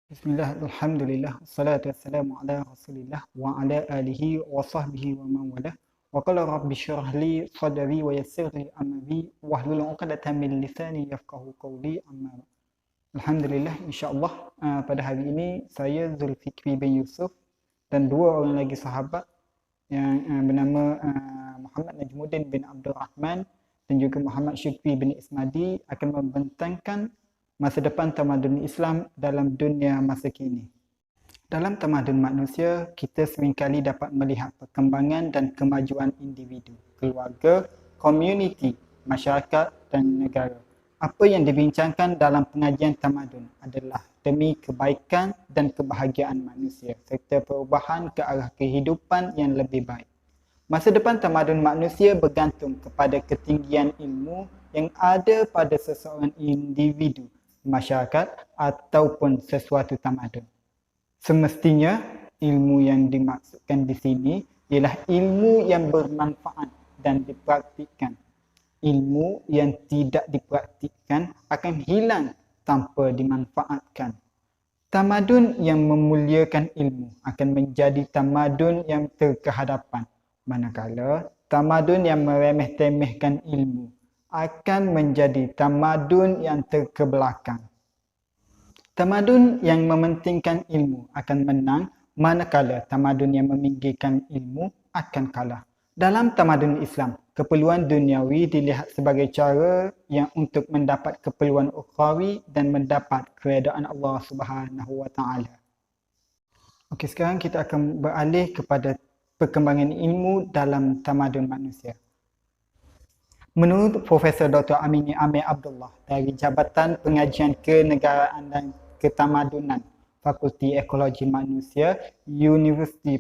Bismillah, alhamdulillah, wassalatu wassalamu ala rasulillah wa ala alihi wa sahbihi wa man wala. Wa qala rabbi syrah li sadri wa yassir li amri wahlul 'uqdatam min lisani yafqahu qawli amma ba'd. Alhamdulillah, insya-Allah pada hari ini saya Zulfikri bin Yusuf dan dua orang lagi sahabat yang bernama Muhammad Najmuddin bin Abdul Rahman dan juga Muhammad Syukri bin Ismadi akan membentangkan masa depan tamadun Islam dalam dunia masa kini. Dalam tamadun manusia, kita seringkali dapat melihat perkembangan dan kemajuan individu, keluarga, komuniti, masyarakat dan negara. Apa yang dibincangkan dalam pengajian tamadun adalah demi kebaikan dan kebahagiaan manusia serta perubahan ke arah kehidupan yang lebih baik. Masa depan tamadun manusia bergantung kepada ketinggian ilmu yang ada pada seseorang individu, masyarakat ataupun sesuatu tamadun. Semestinya ilmu yang dimaksudkan di sini ialah ilmu yang bermanfaat dan dipraktikkan. Ilmu yang tidak dipraktikkan akan hilang tanpa dimanfaatkan. Tamadun yang memuliakan ilmu akan menjadi tamadun yang terkehadapan, manakala tamadun yang meremeh-temehkan ilmu akan menjadi tamadun yang terkebelakang. Tamadun yang mementingkan ilmu akan menang, manakala tamadun yang meminggirkan ilmu akan kalah. Dalam tamadun Islam, keperluan duniawi dilihat sebagai cara yang untuk mendapat keperluan ukhrawi dan mendapat keredaan Allah Subhanahu wa taala. Okey, sekarang kita akan beralih kepada perkembangan ilmu dalam tamadun manusia. Menurut Profesor Dr. Amini Amir Abdullah dari Jabatan Pengajian Kenegaraan dan Ketamadunan Fakulti Ekologi Manusia Universiti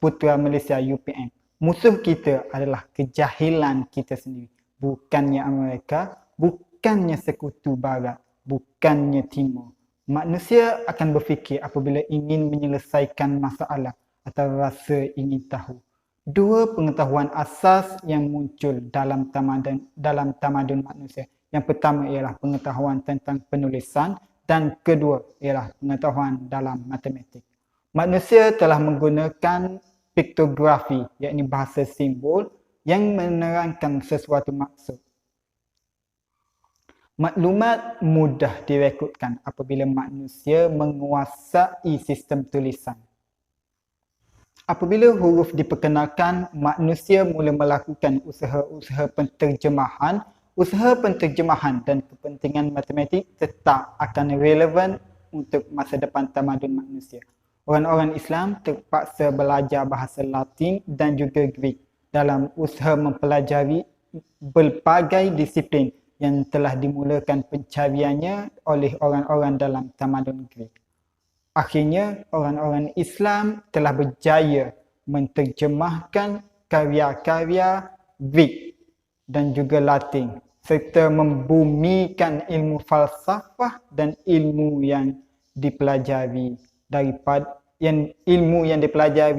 Putra Malaysia UPM, musuh kita adalah kejahilan kita sendiri, bukannya Amerika, bukannya sekutu barat, bukannya timur. Manusia akan berfikir apabila ingin menyelesaikan masalah atau rasa ingin tahu. Dua pengetahuan asas yang muncul dalam tamadun manusia. Yang pertama ialah pengetahuan tentang penulisan dan kedua ialah pengetahuan dalam matematik. Manusia telah menggunakan piktografi, iaitu bahasa simbol yang menerangkan sesuatu maksud. Maklumat mudah direkodkan apabila manusia menguasai sistem tulisan. Apabila huruf diperkenalkan, manusia mula melakukan usaha-usaha penterjemahan. Usaha penterjemahan dan kepentingan matematik tetap akan relevan untuk masa depan tamadun manusia. Orang-orang Islam terpaksa belajar bahasa Latin dan juga Greek dalam usaha mempelajari berbagai disiplin yang telah dimulakan pencariannya oleh orang-orang dalam tamadun Greek. Akhirnya, orang-orang Islam telah berjaya menterjemahkan karya-karya Greek dan juga Latin serta membumikan ilmu falsafah dan ilmu yang dipelajari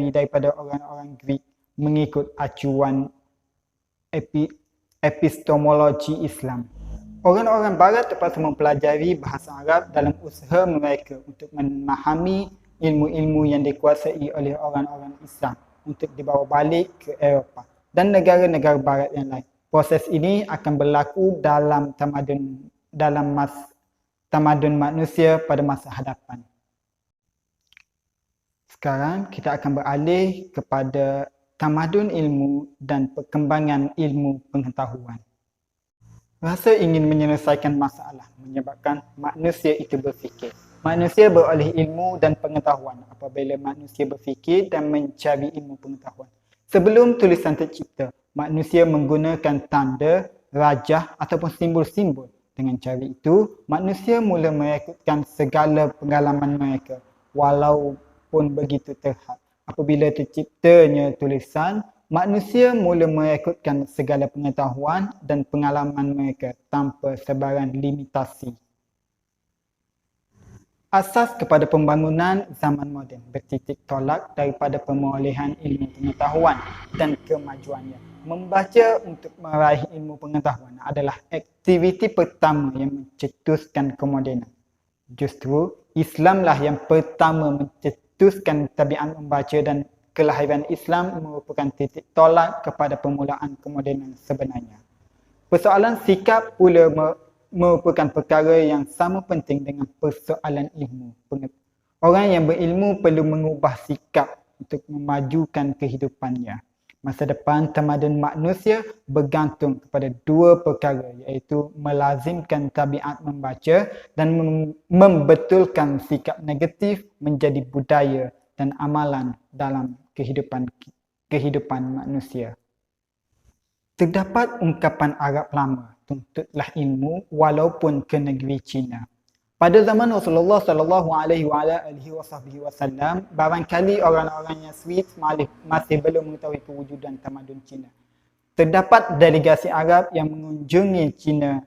daripada orang-orang Greek mengikut acuan epistemologi Islam. Orang-orang barat terpaksa mempelajari bahasa Arab dalam usaha mereka untuk memahami ilmu-ilmu yang dikuasai oleh orang-orang Islam untuk dibawa balik ke Eropah dan negara-negara barat yang lain. Proses ini akan berlaku dalam tamadun manusia pada masa hadapan. Sekarang kita akan beralih kepada tamadun ilmu dan perkembangan ilmu pengetahuan. Rasa ingin menyelesaikan masalah menyebabkan manusia itu berfikir. Manusia beroleh ilmu dan pengetahuan apabila manusia berfikir dan mencari ilmu pengetahuan. Sebelum tulisan tercipta, manusia menggunakan tanda, rajah ataupun simbol-simbol. Dengan cara itu, manusia mula merekodkan segala pengalaman mereka walaupun begitu terhad. Apabila terciptanya tulisan, manusia mula merekodkan segala pengetahuan dan pengalaman mereka tanpa sebarang limitasi. Asas kepada pembangunan zaman moden bertitik tolak daripada pemerolehan ilmu pengetahuan dan kemajuannya. Membaca untuk meraih ilmu pengetahuan adalah aktiviti pertama yang mencetuskan kemodenan. Justru Islamlah yang pertama mencetuskan tabiat membaca dan kelahiran Islam merupakan titik tolak kepada permulaan kemodenan sebenarnya. Persoalan sikap pula merupakan perkara yang sama penting dengan persoalan ilmu. Orang yang berilmu perlu mengubah sikap untuk memajukan kehidupannya. Masa depan tamadun manusia bergantung kepada dua perkara, iaitu melazimkan tabiat membaca dan membetulkan sikap negatif menjadi budaya dan amalan dalam kehidupan manusia. Terdapat ungkapan Arab lama, tuntutlah ilmu walaupun ke negeri Cina. Pada zaman Rasulullah SAW, barangkali orang-orang Yasrib masih belum mengetahui kewujudan tamadun Cina. Terdapat delegasi Arab yang mengunjungi Cina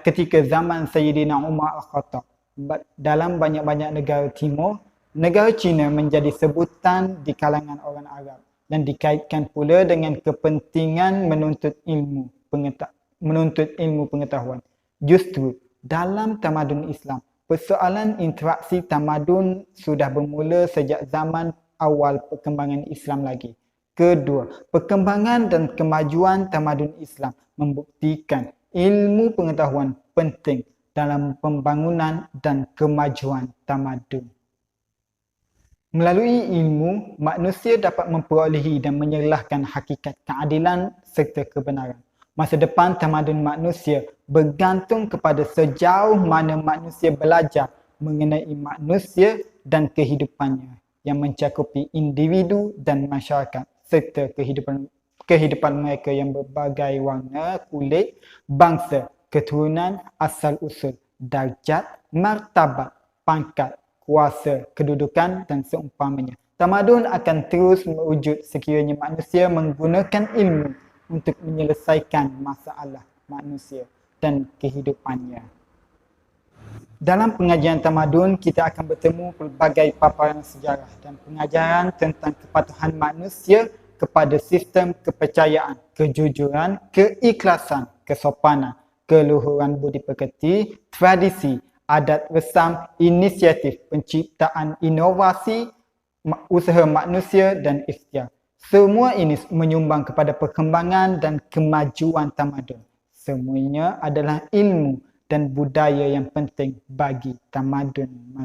ketika zaman Sayyidina Umar Al-Khattab. Dalam banyak-banyak negara timur, negara Cina menjadi sebutan di kalangan orang Arab dan dikaitkan pula dengan kepentingan menuntut ilmu pengetahuan. Justru dalam tamadun Islam, persoalan interaksi tamadun sudah bermula sejak zaman awal perkembangan Islam lagi. Kedua, perkembangan dan kemajuan tamadun Islam membuktikan ilmu pengetahuan penting dalam pembangunan dan kemajuan tamadun. Melalui ilmu, manusia dapat memperolehi dan menyerlahkan hakikat keadilan serta kebenaran. Masa depan tamadun manusia bergantung kepada sejauh mana manusia belajar mengenai manusia dan kehidupannya yang mencakupi individu dan masyarakat serta kehidupan mereka yang berbagai warna, kulit, bangsa, keturunan, asal-usul, darjat, martabat, pangkat, kuasa, kedudukan dan seumpamanya. Tamadun akan terus mewujud sekiranya manusia menggunakan ilmu untuk menyelesaikan masalah manusia dan kehidupannya. Dalam pengajian tamadun, kita akan bertemu pelbagai paparan sejarah dan pengajaran tentang kepatuhan manusia kepada sistem kepercayaan, kejujuran, keikhlasan, kesopanan, keluhuran budi pekerti, tradisi, adat resam, inisiatif, penciptaan inovasi, usaha manusia dan ikhtiar. Semua ini menyumbang kepada perkembangan dan kemajuan tamadun. Semuanya adalah ilmu dan budaya yang penting bagi tamadun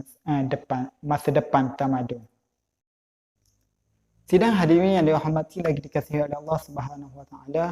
masa depan tamadun. Sidang hadirin yang dirahmati lagi dikasihi oleh Allah Subhanahu Wa Taala.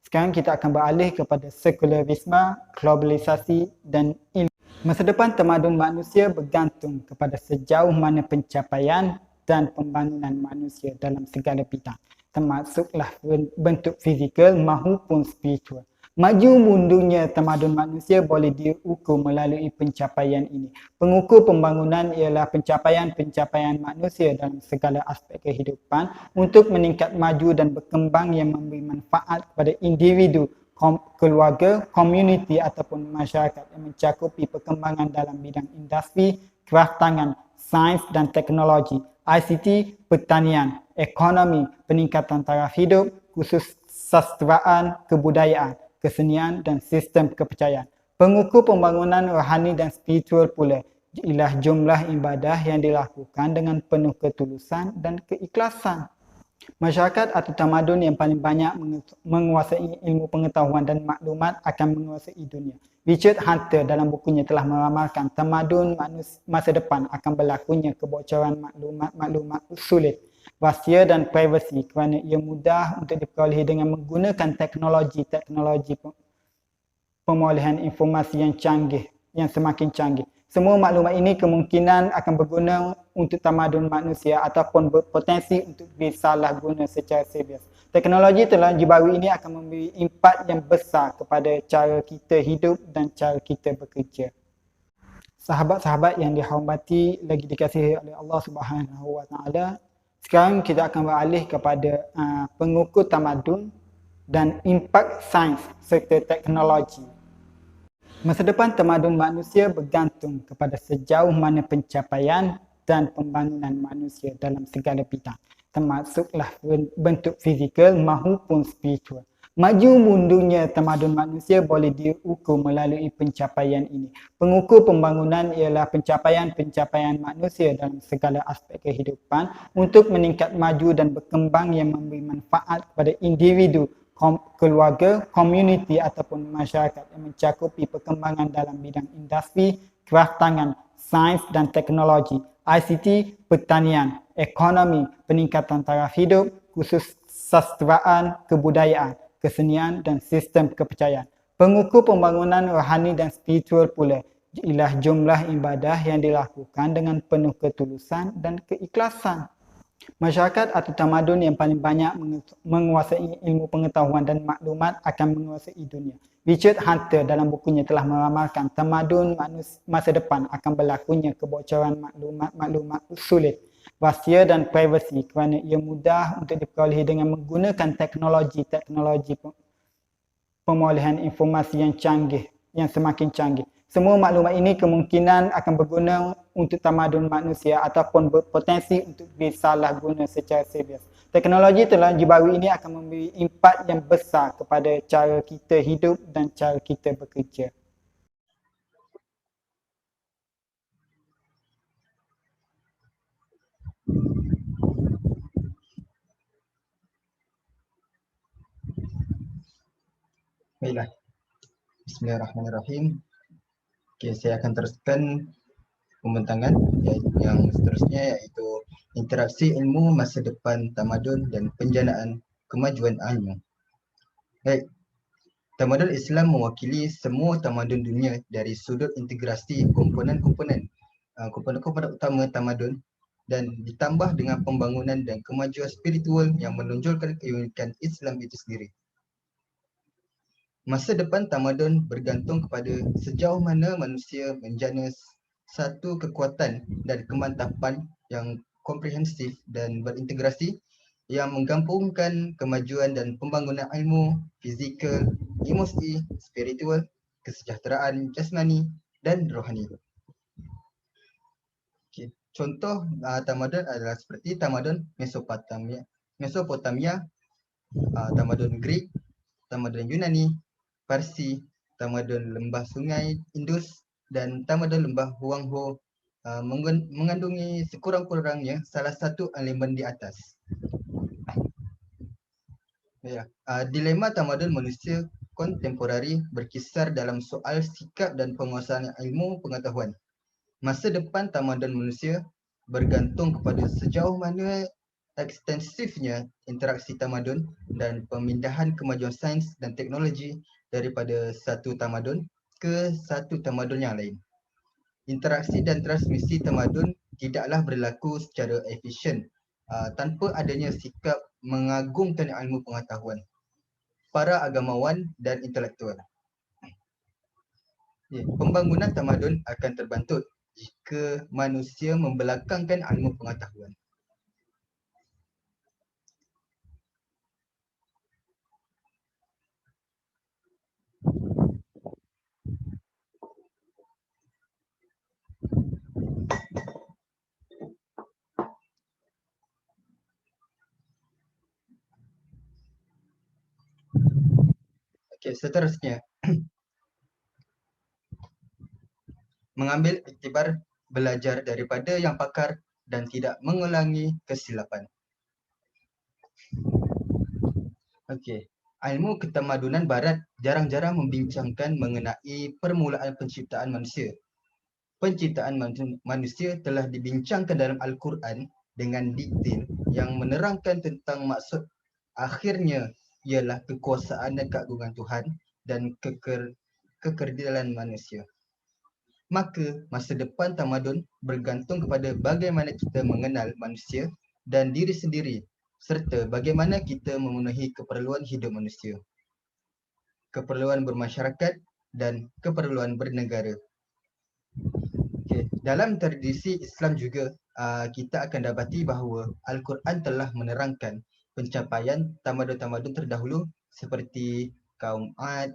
Sekarang kita akan beralih kepada sekularisme, globalisasi dan ilmu. Masa depan tamadun manusia bergantung kepada sejauh mana pencapaian dan pembangunan manusia dalam segala bidang, termasuklah bentuk fizikal maupun spiritual. Maju mundurnya tamadun manusia boleh diukur melalui pencapaian ini. Pengukur pembangunan ialah pencapaian-pencapaian manusia dalam segala aspek kehidupan untuk meningkat maju dan berkembang yang memberi manfaat kepada individu, keluarga, komuniti ataupun masyarakat yang mencakupi perkembangan dalam bidang industri, kraftangan, sains dan teknologi, ICT, pertanian, ekonomi, peningkatan taraf hidup, khusus sastraan, kebudayaan, kesenian dan sistem kepercayaan. Pengukur pembangunan rohani dan spiritual pula ialah jumlah ibadah yang dilakukan dengan penuh ketulusan dan keikhlasan. Masyarakat atau tamadun yang paling banyak menguasai ilmu pengetahuan dan maklumat akan menguasai dunia. Richard Hunter dalam bukunya telah meramalkan tamadun masa depan akan berlakunya kebocoran maklumat sulit, rahsia dan privasi kerana ia mudah untuk diperolehi dengan menggunakan teknologi pemolehan informasi yang canggih, yang semakin canggih. Semua maklumat ini kemungkinan akan berguna untuk tamadun manusia ataupun berpotensi untuk disalahguna secara serius. Teknologi baru ini akan memberi impak yang besar kepada cara kita hidup dan cara kita bekerja. Sahabat-sahabat yang dihormati lagi dikasihi oleh Allah Subhanahu Wa Taala, sekarang kita akan beralih kepada pengukur tamadun dan impak sains serta teknologi. Masa depan tamadun manusia bergantung kepada sejauh mana pencapaian dan pembangunan manusia dalam segala bidang, termasuklah bentuk fizikal maupun spiritual. Maju mundurnya tamadun manusia boleh diukur melalui pencapaian ini. Pengukur pembangunan ialah pencapaian-pencapaian manusia dalam segala aspek kehidupan untuk meningkat maju dan berkembang yang memberi manfaat kepada individu, keluarga, komuniti ataupun masyarakat yang mencakupi perkembangan dalam bidang industri, kraftangan, sains dan teknologi, ICT, pertanian, ekonomi, peningkatan taraf hidup, khusus sastraan, kebudayaan, kesenian dan sistem kepercayaan. Pengukur pembangunan rohani dan spiritual pula ialah jumlah ibadah yang dilakukan dengan penuh ketulusan dan keikhlasan. Masyarakat atau tamadun yang paling banyak menguasai ilmu pengetahuan dan maklumat akan menguasai dunia. Richard Hunter dalam bukunya telah meramalkan tamadun masa depan akan berlakunya kebocoran maklumat sulit, rahsia dan privasi kerana ia mudah untuk diperolehi dengan menggunakan teknologi pemolehan informasi yang semakin canggih. Semua maklumat ini kemungkinan akan berguna untuk tamadun manusia ataupun berpotensi untuk disalahguna secara serius. Teknologi baru ini akan memberi impak yang besar kepada cara kita hidup dan cara kita bekerja. Baiklah. Bismillahirrahmanirrahim. Okay, saya akan teruskan pembentangan yang seterusnya, iaitu interaksi ilmu masa depan tamadun dan penjanaan kemajuan ilmu. Baik, tamadun Islam mewakili semua tamadun dunia dari sudut integrasi komponen-komponen utama tamadun dan ditambah dengan pembangunan dan kemajuan spiritual yang menonjolkan keunikan Islam itu sendiri. Masa depan tamadun bergantung kepada sejauh mana manusia menjana satu kekuatan dan kemantapan yang komprehensif dan berintegrasi yang menggabungkan kemajuan dan pembangunan ilmu, fizikal, emosi, spiritual, kesejahteraan jasmani dan rohani. Okay. Contoh tamadun adalah seperti tamadun Mesopotamia, tamadun Greek, tamadun Yunani, Parsi, tamadun lembah sungai Indus dan tamadun lembah Huangho mengandungi sekurang-kurangnya salah satu elemen di atas. Dilema tamadun manusia kontemporari berkisar dalam soal sikap dan penguasaan ilmu pengetahuan. Masa depan tamadun manusia bergantung kepada sejauh mana ekstensifnya interaksi tamadun dan pemindahan kemajuan sains dan teknologi daripada satu tamadun ke satu tamadun yang lain. Interaksi dan transmisi tamadun tidaklah berlaku secara efisien tanpa adanya sikap mengagungkan ilmu pengetahuan, para agamawan dan intelektual. Pembangunan tamadun akan terbantut jika manusia membelakangkan ilmu pengetahuan. Okey, seterusnya. Mengambil iktibar belajar daripada yang pakar dan tidak mengulangi kesilapan. Okey, ilmu ketamadunan barat jarang-jarang membincangkan mengenai permulaan penciptaan manusia. Penciptaan manusia telah dibincangkan dalam Al-Quran dengan detail yang menerangkan tentang maksud akhirnya ialah kekuasaan dan keagungan Tuhan dan kekerdilan manusia. Maka masa depan tamadun bergantung kepada bagaimana kita mengenal manusia dan diri sendiri serta bagaimana kita memenuhi keperluan hidup manusia, keperluan bermasyarakat dan keperluan bernegara. Okay. Dalam tradisi Islam juga kita akan dapati bahawa Al-Quran telah menerangkan pencapaian tamadun-tamadun terdahulu seperti kaum Ad,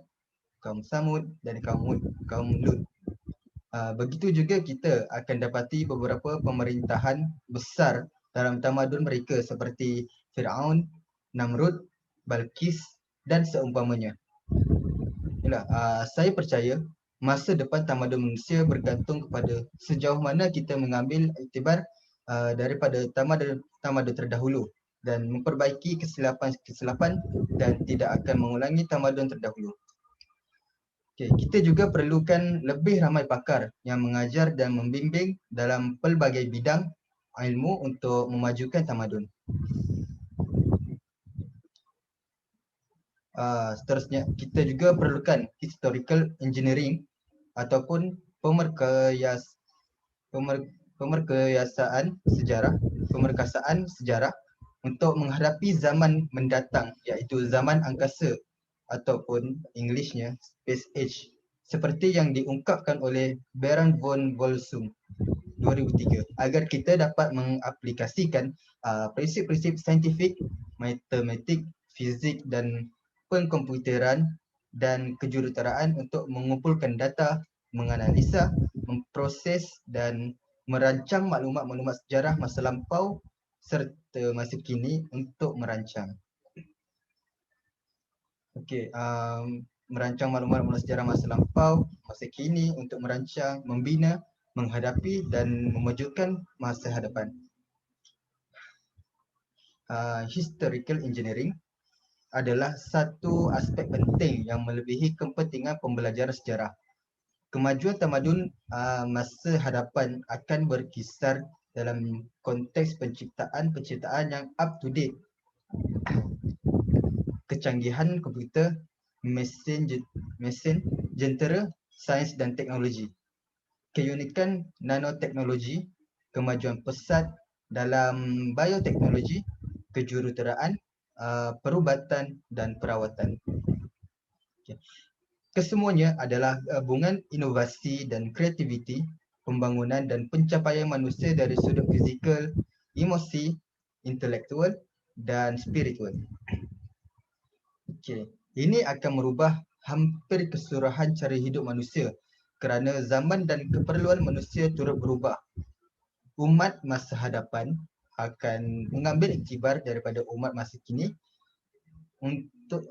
kaum Samud dan kaum Lut. Begitu juga kita akan dapati beberapa pemerintahan besar dalam tamadun mereka seperti Fir'aun, Namrud, Balqis dan seumpamanya. Itulah, saya percaya masa depan tamadun manusia bergantung kepada sejauh mana kita mengambil iktibar daripada tamadun terdahulu dan memperbaiki kesilapan dan tidak akan mengulangi tamadun terdahulu. Okay, kita juga perlukan lebih ramai pakar yang mengajar dan membimbing dalam pelbagai bidang ilmu untuk memajukan tamadun. Seterusnya, kita juga perlukan historical engineering ataupun pemerkasaan sejarah untuk menghadapi zaman mendatang, iaitu zaman angkasa ataupun Englishnya Space Age, seperti yang diungkapkan oleh Baron von Bolsum 2003, agar kita dapat mengaplikasikan prinsip-prinsip saintifik, matematik, fizik dan pengkomputeran dan kejuruteraan untuk mengumpulkan data, menganalisa, memproses dan merancang maklumat-maklumat sejarah masa lampau serta masa kini untuk merancang. Okey, merancang maklumat-maklumat sejarah masa lampau, masa kini untuk merancang, membina, menghadapi dan mewujudkan masa hadapan. Historical engineering adalah satu aspek penting yang melebihi kepentingan pembelajaran sejarah. Kemajuan tamadun masa hadapan akan berkisar dalam konteks penciptaan yang up to date. Kecanggihan komputer, mesin, jentera, sains dan teknologi. Keunikan nanoteknologi, kemajuan pesat dalam bioteknologi, kejuruteraan, perubatan dan perawatan. Okay. Kesemuanya adalah gabungan inovasi dan kreativiti, pembangunan dan pencapaian manusia dari sudut fizikal, emosi, intelektual dan spiritual. Okay. Ini akan merubah hampir keseluruhan cara hidup manusia kerana zaman dan keperluan manusia turut berubah. Umat masa hadapan akan mengambil iktibar daripada umat masa kini untuk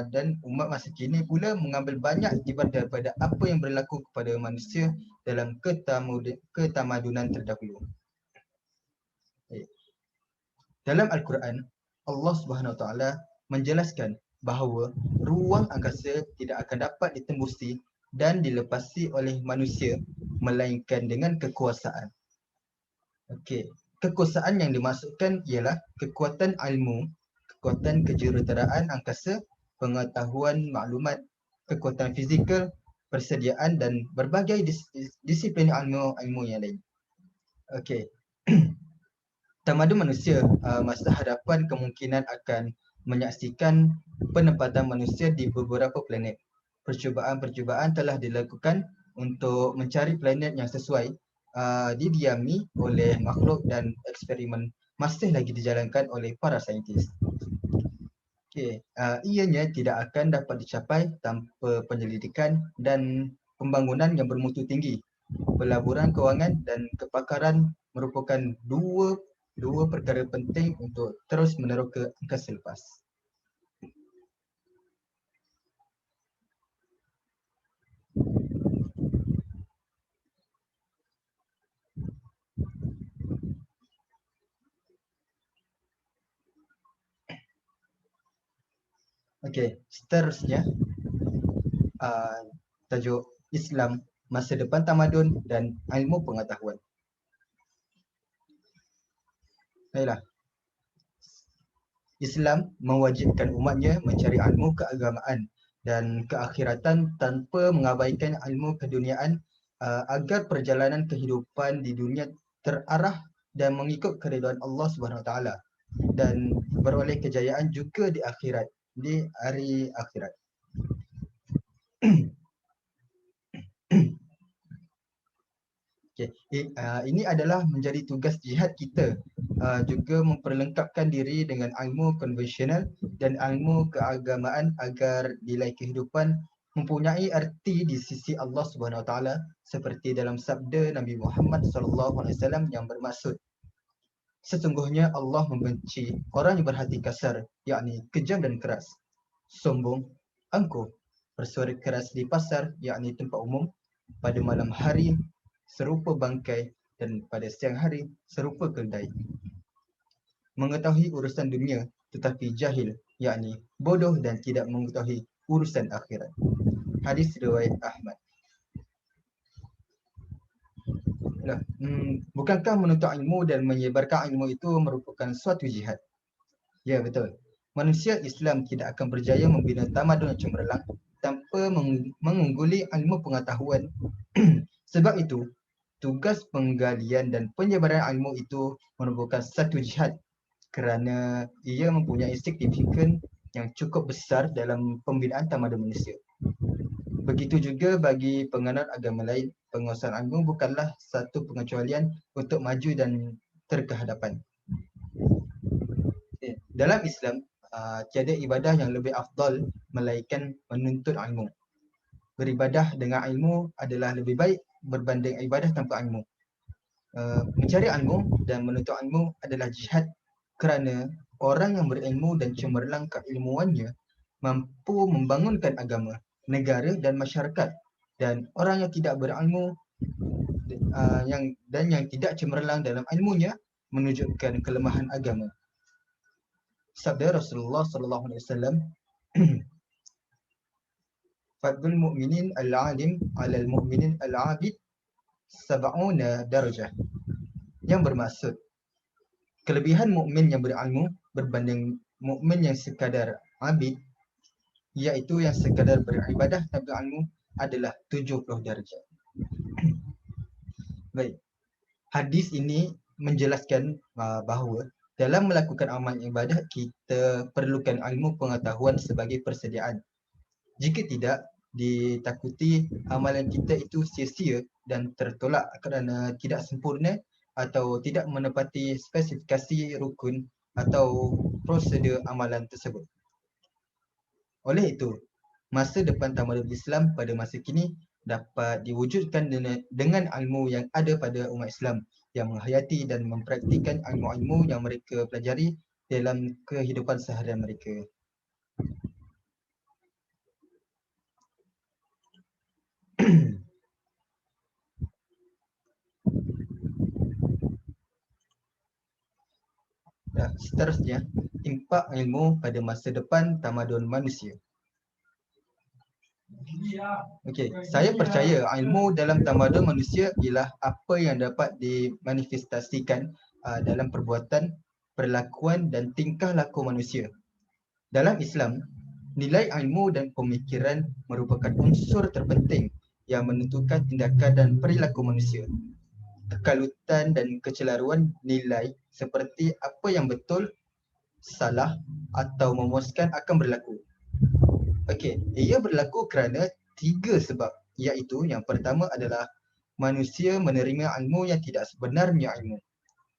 dan umat masa kini pula mengambil banyak iktibar daripada apa yang berlaku kepada manusia dalam ketamadunan terdahulu. Dalam Al-Quran, Allah Subhanahu Wa Taala menjelaskan bahawa ruang angkasa tidak akan dapat ditembusi dan dilepasi oleh manusia melainkan dengan kekuasaan. Okey, kekuasaan yang dimaksudkan ialah kekuatan ilmu, kekuatan kejuruteraan angkasa, pengetahuan maklumat, kekuatan fizikal, persediaan dan berbagai disiplin ilmu yang lain. Okey. Tamadun manusia masa hadapan kemungkinan akan menyaksikan penempatan manusia di beberapa planet. Percubaan telah dilakukan untuk mencari planet yang sesuai didiami oleh makhluk dan eksperimen masih lagi dijalankan oleh para saintis. Okay. Ianya tidak akan dapat dicapai tanpa penyelidikan dan pembangunan yang bermutu tinggi. Pelaburan kewangan dan kepakaran merupakan dua perkara penting untuk terus meneroka ke angkasa lepas. Okey, seterusnya tajuk Islam, masa depan tamadun dan ilmu pengetahuan. Baiklah. Islam mewajibkan umatnya mencari ilmu keagamaan dan keakhiratan tanpa mengabaikan ilmu keduniaan agar perjalanan kehidupan di dunia terarah dan mengikut keridhaan Allah Subhanahu Wa Taala dan beroleh kejayaan juga di akhirat, di hari akhirat. Okay. Ini adalah menjadi tugas jihad kita, juga memperlengkapkan diri dengan ilmu konvensional dan ilmu keagamaan agar nilai kehidupan mempunyai arti di sisi Allah Subhanahu Wa Taala seperti dalam sabda Nabi Muhammad SAW yang bermaksud, Sesungguhnya Allah membenci orang yang berhati kasar, yakni kejam dan keras, sombong, angkuh, bersuara keras di pasar, yakni tempat umum, pada malam hari serupa bangkai dan pada siang hari serupa keldai. Mengetahui urusan dunia tetapi jahil, yakni bodoh dan tidak mengetahui urusan akhirat. Hadis riwayat Ahmad. Bukankah menuntut ilmu dan menyebarkan ilmu itu merupakan suatu jihad? Ya, betul. Manusia Islam tidak akan berjaya membina tamadun yang cemerlang tanpa mengungguli ilmu pengetahuan. Sebab itu, tugas penggalian dan penyebaran ilmu itu merupakan satu jihad kerana ia mempunyai signifikan yang cukup besar dalam pembinaan tamadun manusia. Begitu juga bagi penganut agama lain, penguasaan ilmu bukanlah satu pengecualian untuk maju dan terkehadapan. Dalam Islam, tiada ibadah yang lebih afdal melainkan menuntut ilmu. Beribadah dengan ilmu adalah lebih baik berbanding ibadah tanpa ilmu. Mencari ilmu dan menuntut ilmu adalah jihad kerana orang yang berilmu dan cemerlang keilmuannya mampu membangunkan agama, negara dan masyarakat, dan orang yang tidak berilmu yang tidak cemerlang dalam ilmunya menunjukkan kelemahan agama. Sabda Rasulullah sallallahu alaihi wasallam, Fadlul mu'minin al-alim 'ala al-mu'minin al-'abid 70 darajah. Yang bermaksud kelebihan mukmin yang berilmu berbanding mukmin yang sekadar abid, iaitu yang sekadar beribadah tanpa ilmu, adalah 70 darjah. Baik. Hadis ini menjelaskan bahawa dalam melakukan amal ibadah kita perlukan ilmu pengetahuan sebagai persediaan. Jika tidak, ditakuti amalan kita itu sia-sia dan tertolak kerana tidak sempurna atau tidak menepati spesifikasi rukun atau prosedur amalan tersebut. Oleh itu, masa depan tamadun Islam pada masa kini dapat diwujudkan dengan ilmu yang ada pada umat Islam yang menghayati dan mempraktikkan ilmu-ilmu yang mereka pelajari dalam kehidupan seharian mereka. Seterusnya, impak ilmu pada masa depan tamadun manusia. Okey, saya percaya ilmu dalam tamadun manusia ialah apa yang dapat dimanifestasikan dalam perbuatan, perlakuan dan tingkah laku manusia. Dalam Islam, nilai ilmu dan pemikiran merupakan unsur terpenting yang menentukan tindakan dan perilaku manusia. Kekalutan dan kecelaruan nilai seperti apa yang betul, salah atau memuaskan akan berlaku. Okey, ia berlaku kerana 3 sebab, iaitu yang pertama adalah manusia menerima ilmu yang tidak sebenarnya ilmu.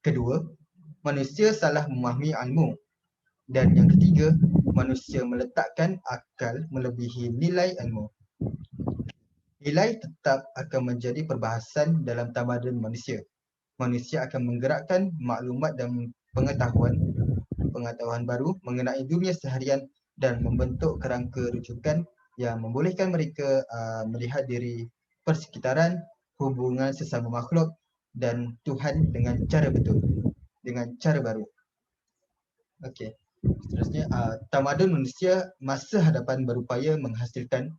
Kedua, manusia salah memahami ilmu. Dan yang ketiga, manusia meletakkan akal melebihi nilai ilmu. Nilai tetap akan menjadi perbahasan dalam tamadun manusia. Manusia akan menggerakkan maklumat dan pengetahuan baru mengenai dunia seharian dan membentuk kerangka rujukan yang membolehkan mereka melihat diri, persekitaran, hubungan sesama makhluk dan Tuhan dengan cara betul, dengan cara baru. Okey. Seterusnya, tamadun manusia masa hadapan berupaya menghasilkan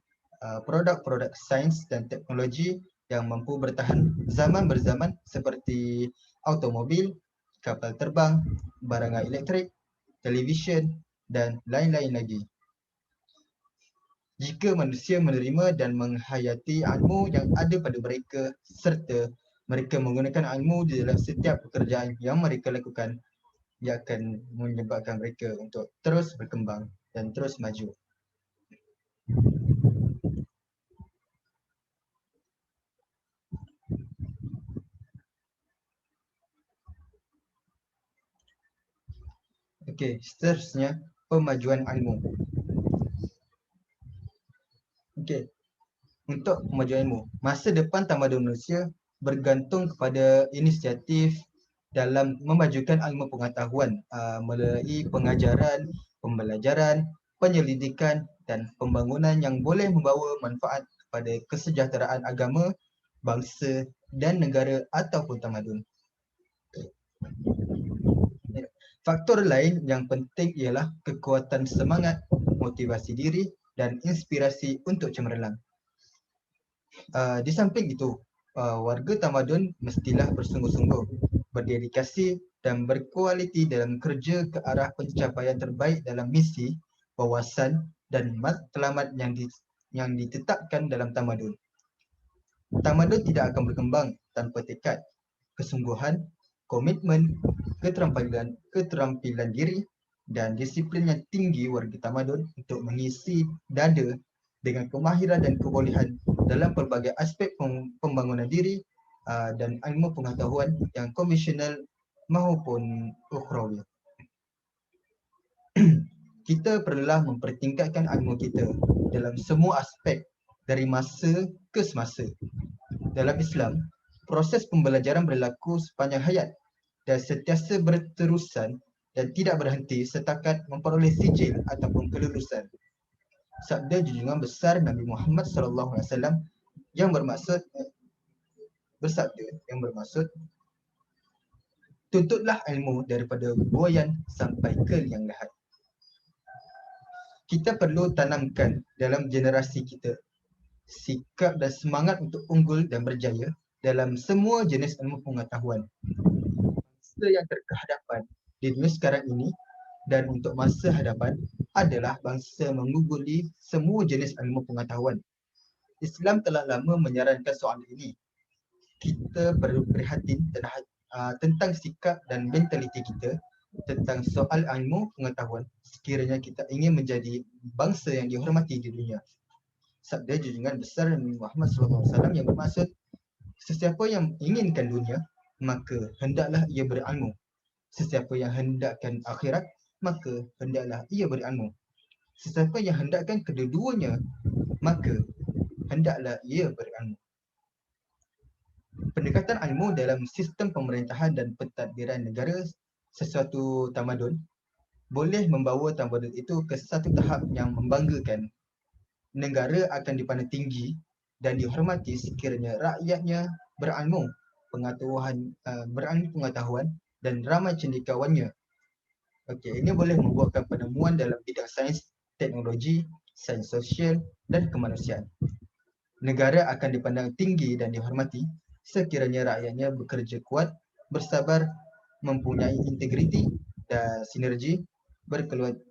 produk-produk sains dan teknologi yang mampu bertahan zaman berzaman seperti automobil, kapal terbang, barangan elektrik, televisyen dan lain-lain lagi. Jika manusia menerima dan menghayati ilmu yang ada pada mereka serta mereka menggunakan ilmu di dalam setiap pekerjaan yang mereka lakukan, ia akan menyebabkan mereka untuk terus berkembang dan terus maju. Okey, seterusnya pemajuan ilmu. Okey, untuk pemajuan ilmu, masa depan tamadun manusia bergantung kepada inisiatif, dalam memajukan ilmu pengetahuan melalui pengajaran, pembelajaran, penyelidikan dan pembangunan yang boleh membawa manfaat kepada kesejahteraan agama, bangsa dan negara ataupun tamadun. Faktor lain yang penting ialah kekuatan semangat, motivasi diri dan inspirasi untuk cemerlang. Di samping itu, warga tamadun mestilah bersungguh-sungguh, berdedikasi dan berkualiti dalam kerja ke arah pencapaian terbaik dalam misi, wawasan dan matlamat yang ditetapkan dalam tamadun. Tamadun tidak akan berkembang tanpa tekad, kesungguhan, komitmen, keterampilan diri dan disiplin yang tinggi warga tamadun untuk mengisi dada dengan kemahiran dan kebolehan dalam pelbagai aspek pembangunan diri dan ilmu pengetahuan yang konvensional maupun ukhrawi. Kita perlulah mempertingkatkan ilmu kita dalam semua aspek dari masa ke semasa. Dalam Islam, proses pembelajaran berlaku sepanjang hayat dan sentiasa berterusan dan tidak berhenti setakat memperoleh sijil ataupun kelulusan. Sabda junjungan besar Nabi Muhammad SAW yang bermaksud tuntutlah ilmu daripada buayan sampai ke liang lahat. Kita perlu tanamkan dalam generasi kita sikap dan semangat untuk unggul dan berjaya dalam semua jenis ilmu pengetahuan. Bangsa yang terkehadapan di dunia sekarang ini dan untuk masa hadapan adalah bangsa mengungguli semua jenis ilmu pengetahuan. Islam telah lama menyarankan soal ini. Kita perlu prihatin tentang sikap dan mentaliti kita tentang soal ilmu pengetahuan sekiranya kita ingin menjadi bangsa yang dihormati di dunia. Sabda junjungan besar Nabi Muhammad SAW yang bermaksud, sesiapa yang inginkan dunia, maka hendaklah ia berilmu. Sesiapa yang hendakkan akhirat, maka hendaklah ia berilmu. Sesiapa yang hendakkan kedua-duanya, maka hendaklah ia berilmu. Pendekatan ilmu dalam sistem pemerintahan dan pentadbiran negara sesuatu tamadun boleh membawa tamadun itu ke satu tahap yang membanggakan. Negara akan dipandang tinggi dan dihormati sekiranya rakyatnya berilmu pengetahuan dan ramai cendekiawannya. Ini boleh membuatkan penemuan dalam bidang sains, teknologi, sains sosial dan kemanusiaan. Negara akan dipandang tinggi dan dihormati sekiranya rakyatnya bekerja kuat, bersabar, mempunyai integriti dan sinergi,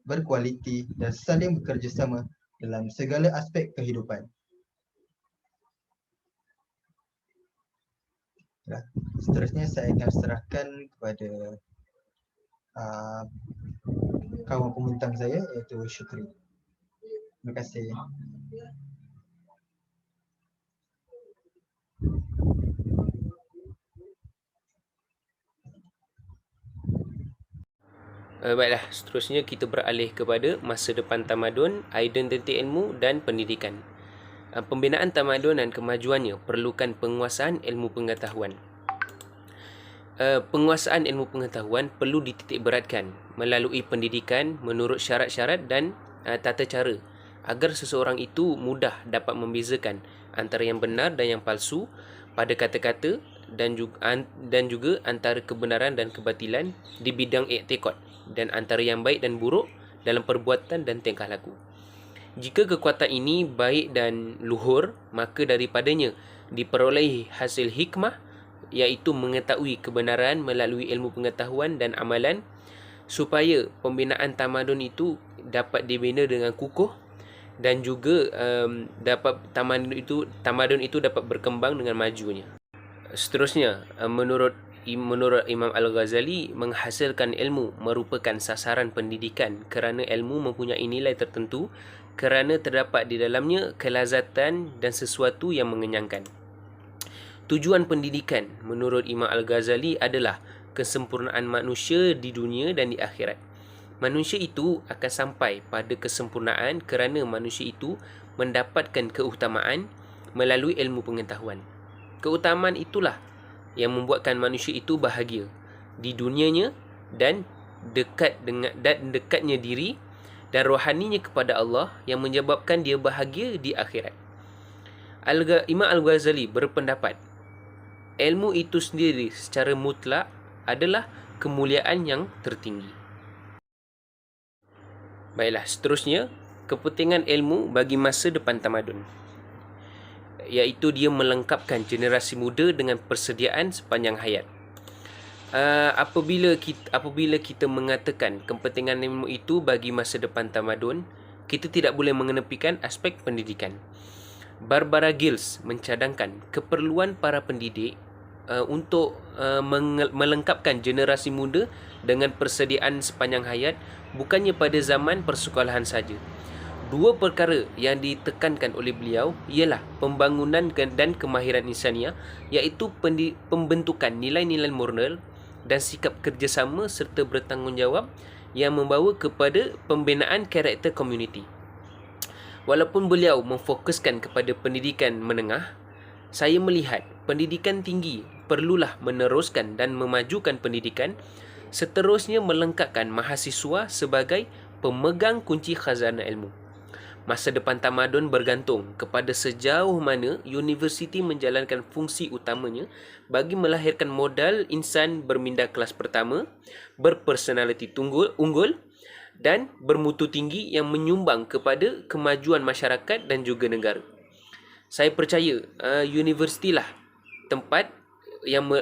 berkualiti dan saling bekerjasama dalam segala aspek kehidupan. Seterusnya saya akan serahkan kepada kawan pembentang saya iaitu Syukri. Terima kasih. Baiklah, seterusnya kita beralih kepada masa depan tamadun, identiti ilmu dan pendidikan. Pembinaan tamadun dan kemajuannya perlukan penguasaan ilmu pengetahuan. Penguasaan ilmu pengetahuan perlu dititikberatkan melalui pendidikan menurut syarat-syarat dan tata cara agar seseorang itu mudah dapat membezakan antara yang benar dan yang palsu pada kata-kata dan juga antara kebenaran dan kebatilan di bidang i'tiqad dan antara yang baik dan buruk dalam perbuatan dan tingkah laku. Jika kekuatan ini baik dan luhur, maka daripadanya diperoleh hasil hikmah, iaitu mengetahui kebenaran melalui ilmu pengetahuan dan amalan, supaya pembinaan tamadun itu dapat dibina dengan kukuh dan juga tamadun itu dapat berkembang dengan majunya. Seterusnya, menurut Imam Al-Ghazali, menghasilkan ilmu merupakan sasaran pendidikan kerana ilmu mempunyai nilai tertentu kerana terdapat di dalamnya kelazatan dan sesuatu yang mengenyangkan. Tujuan pendidikan menurut Imam Al-Ghazali adalah kesempurnaan manusia di dunia dan di akhirat. Manusia itu akan sampai pada kesempurnaan kerana manusia itu mendapatkan keutamaan melalui ilmu pengetahuan. Keutamaan itulah yang membuatkan manusia itu bahagia. di dunianya dan dekatnya diri dan rohaninya kepada Allah yang menyebabkan dia bahagia di akhirat. Imam Al-Ghazali berpendapat, ilmu itu sendiri secara mutlak adalah kemuliaan yang tertinggi. Baiklah, seterusnya, kepentingan ilmu bagi masa depan tamadun, iaitu dia melengkapkan generasi muda dengan persediaan sepanjang hayat. Apabila kita mengatakan kepentingan ilmu itu bagi masa depan tamadun, kita tidak boleh mengenepikan aspek pendidikan. Barbara Giles mencadangkan keperluan para pendidik untuk melengkapkan generasi muda dengan persediaan sepanjang hayat bukannya pada zaman persekolahan saja. Dua perkara yang ditekankan oleh beliau ialah pembangunan dan kemahiran insaniah, iaitu pembentukan nilai-nilai moral dan sikap kerjasama serta bertanggungjawab yang membawa kepada pembinaan karakter komuniti. Walaupun beliau memfokuskan kepada pendidikan menengah, saya melihat pendidikan tinggi perlulah meneruskan dan memajukan pendidikan, seterusnya melengkapkan mahasiswa sebagai pemegang kunci khazanah ilmu. Masa depan tamadun bergantung kepada sejauh mana universiti menjalankan fungsi utamanya bagi melahirkan modal insan berminda kelas pertama, berpersonaliti unggul dan bermutu tinggi yang menyumbang kepada kemajuan masyarakat dan juga negara. Saya percaya universitilah tempat yang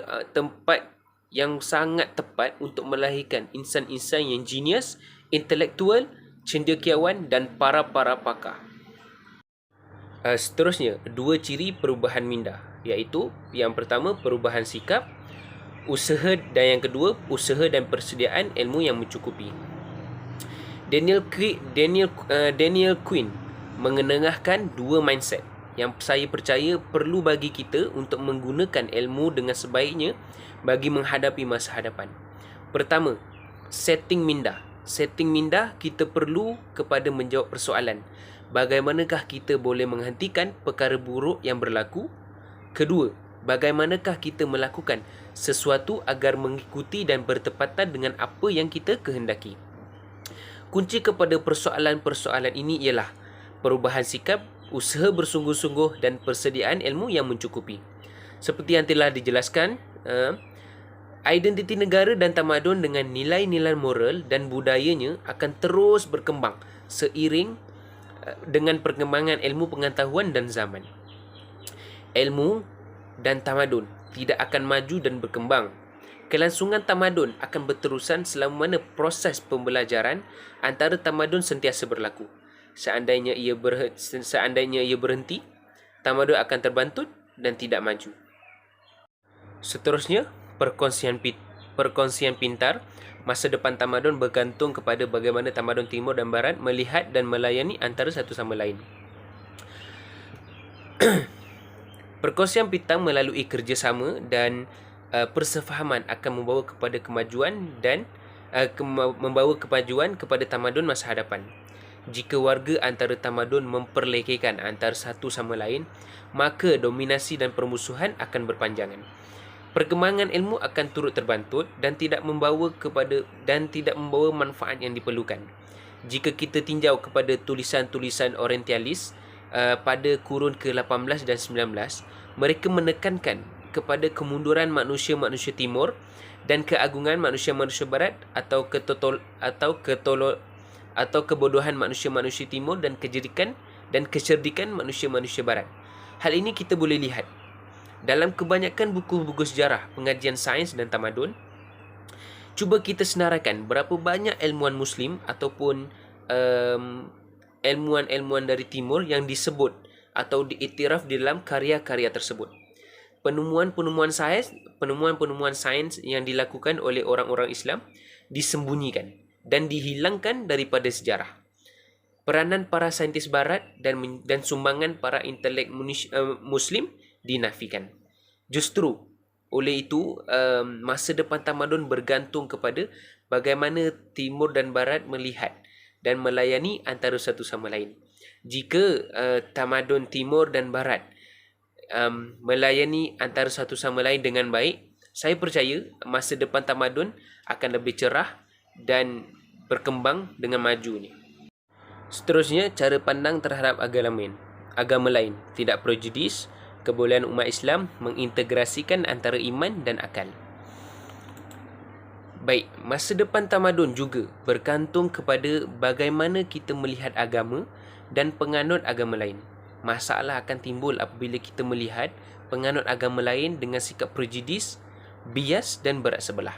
sangat tepat untuk melahirkan insan-insan yang genius, intelektual, cendekiawan dan para pakar. Seterusnya, dua ciri perubahan minda, iaitu yang pertama perubahan sikap, usaha, dan yang kedua usaha dan persediaan ilmu yang mencukupi. Daniel Quinn mengenengahkan dua mindset yang saya percaya perlu bagi kita untuk menggunakan ilmu dengan sebaiknya bagi menghadapi masa hadapan. Pertama, setting minda. Setting minda kita perlu kepada menjawab persoalan, bagaimanakah kita boleh menghentikan perkara buruk yang berlaku? Kedua, bagaimanakah kita melakukan sesuatu agar mengikuti dan bertepatan dengan apa yang kita kehendaki? Kunci kepada persoalan-persoalan ini ialah perubahan sikap, usaha bersungguh-sungguh dan persediaan ilmu yang mencukupi. Seperti yang telah dijelaskan, identiti negara dan tamadun dengan nilai-nilai moral dan budayanya akan terus berkembang seiring dengan perkembangan ilmu pengetahuan dan zaman. Ilmu dan tamadun tidak akan maju dan berkembang. Kelangsungan tamadun akan berterusan selama mana proses pembelajaran antara tamadun sentiasa berlaku. Seandainya ia berhenti, tamadun akan terbantut dan tidak maju. Seterusnya, perkongsian pintar. Masa depan tamadun bergantung kepada bagaimana tamadun timur dan barat melihat dan melayani antara satu sama lain. Perkongsian pintar melalui kerjasama dan persefahaman akan membawa kepada kemajuan dan membawa kemajuan kepada tamadun masa hadapan. Jika warga antara tamadun memperlekehkan antara satu sama lain, maka dominasi dan permusuhan akan berpanjangan. Perkembangan ilmu akan turut terbantut dan tidak membawa manfaat yang diperlukan. Jika kita tinjau kepada tulisan-tulisan orientalis pada kurun ke-18 dan 19, mereka menekankan kepada kemunduran manusia-manusia timur dan keagungan manusia-manusia barat atau kebodohan manusia-manusia timur dan kecerdikan manusia-manusia barat. Hal ini kita boleh lihat dalam kebanyakan buku-buku sejarah pengajian sains dan tamadun. Cuba kita senaraikan berapa banyak ilmuwan Muslim ataupun ilmuwan-ilmuwan dari timur yang disebut atau diiktiraf di dalam karya-karya tersebut. Penemuan-penemuan sains yang dilakukan oleh orang-orang Islam disembunyikan dan dihilangkan daripada sejarah. Peranan para saintis barat dan sumbangan para intelek Muslim dinafikan. Justru oleh itu, masa depan tamadun bergantung kepada bagaimana timur dan barat melihat dan melayani antara satu sama lain. Jika tamadun timur dan barat melayani antara satu sama lain dengan baik, Saya percaya masa depan tamadun akan lebih cerah dan berkembang dengan maju ni. Seterusnya, cara pandang terhadap agama lain. Tidak prejudis, kebolehan umat Islam mengintegrasikan antara iman dan akal. Baik, masa depan tamadun juga bergantung kepada bagaimana kita melihat agama dan penganut agama lain. Masalah akan timbul apabila kita melihat penganut agama lain dengan sikap prejudis, bias dan berat sebelah.